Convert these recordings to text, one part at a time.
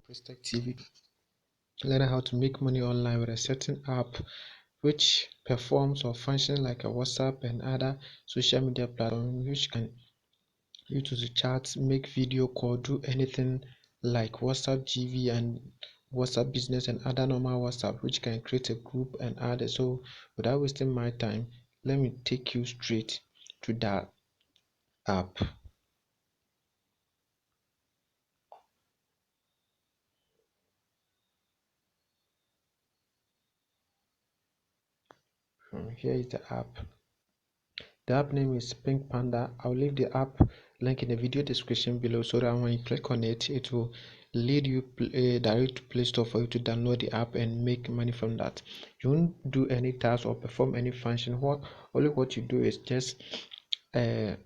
Prestech TV. Learn how to make money online with a certain app which performs or functions like a WhatsApp and other social media platforms which can use to chat, make video call, do anything like WhatsApp GV and WhatsApp business and other normal WhatsApp which can create a group and add it. So without wasting my time, let me take you straight to that app. Here is the app. The app name is Pink Panda. I'll leave the app link in the video description below so that when you click on it, it will lead you direct to Play Store for you to download the app and make money from that. You won't do any task or perform any function. What you do is just share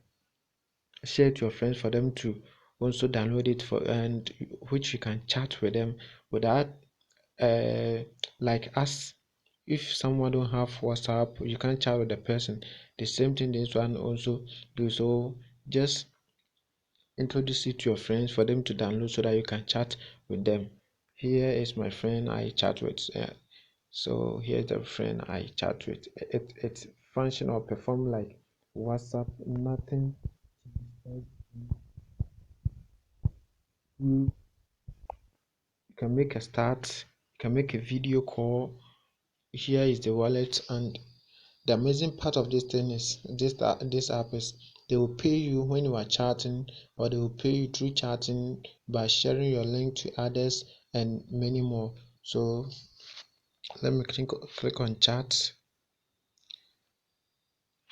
it to your friends for them to also download it for, and which you can chat with them without like us. If someone don't have WhatsApp, you can't chat with the person. The same thing this one also do. So just introduce it to your friends for them to download so that you can chat with them. Here is my friend I chat with. So here's the friend I chat with. It function or perform like WhatsApp. Nothing. You can make a start. You can make a video call. Here is the wallet, and the amazing part of this thing is this app is they will pay you when you are chatting, or they will pay you through chatting by sharing your link to others and many more. So let me click on chat.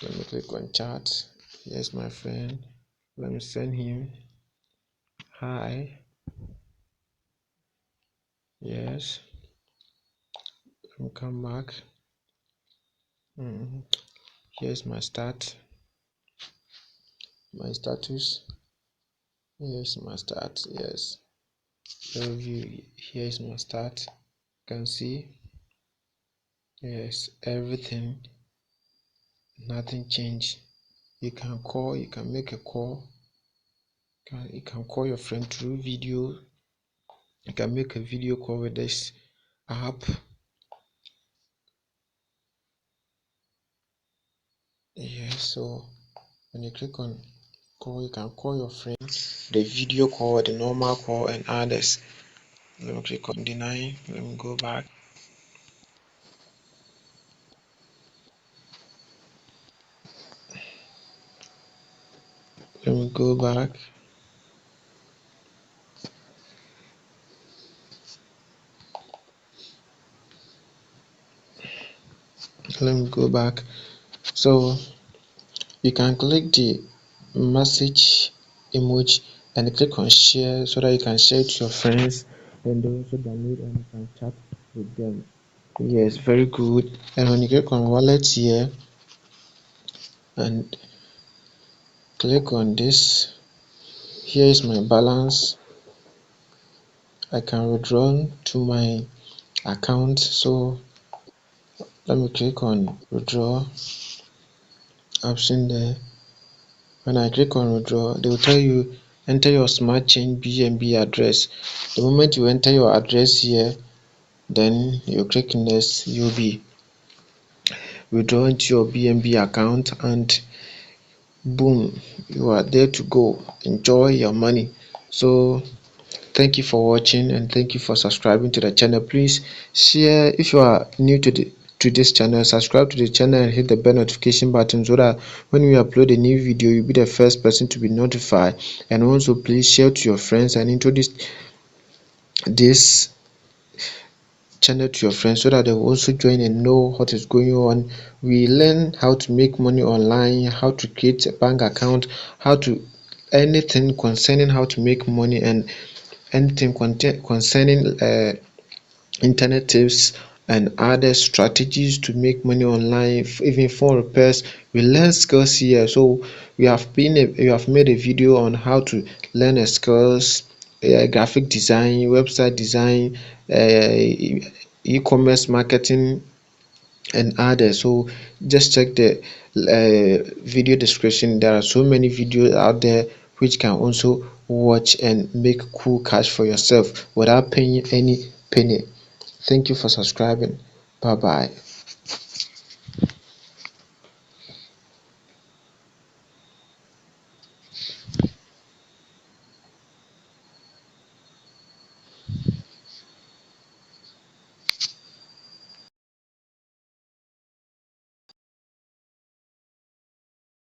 Let me click on chat. Here's my friend. Let me send him hi. Yes. Let me come back. Here's my status. Here's my start. Yes. Here's my start. You can see. Yes, everything, nothing changed. You can call, you can make a call, you can call your friend through video, you can make a video call with this app. Yes, so when you click on call, you can call your friend, the video call, the normal call, and others. Let me click on deny. Let me go back. Let me go back. Let me go back. So you can click the message emoji and click on share so that you can share it to your friends and they also download and you can chat with them. Yes, very good. And when you click on wallet here and click on this, here is my balance. I can withdraw to my account. So let me click on withdraw option there. When I click on withdraw, they will tell you enter your smart chain BNB address. The moment you enter your address here, then you click next, you'll be withdrawn to your BNB account, and boom, you are there to go. Enjoy your money. So thank you for watching and thank you for subscribing to the channel. Please share. If you are new to this channel, subscribe to the channel and hit the bell notification button so that when we upload a new video, you'll be the first person to be notified. And also please share to your friends and introduce this channel to your friends so that they will also join and know what is going on. We learn how to make money online, how to create a bank account, how to anything concerning how to make money, and anything concerning internet tips and other strategies to make money online, even phone repairs. We learn skills here. So we have made a video on how to learn a skills, graphic design, website design, e-commerce marketing and others. So just check the video description. There are so many videos out there which can also watch and make cool cash for yourself without paying any penny. Thank you for subscribing. Bye bye.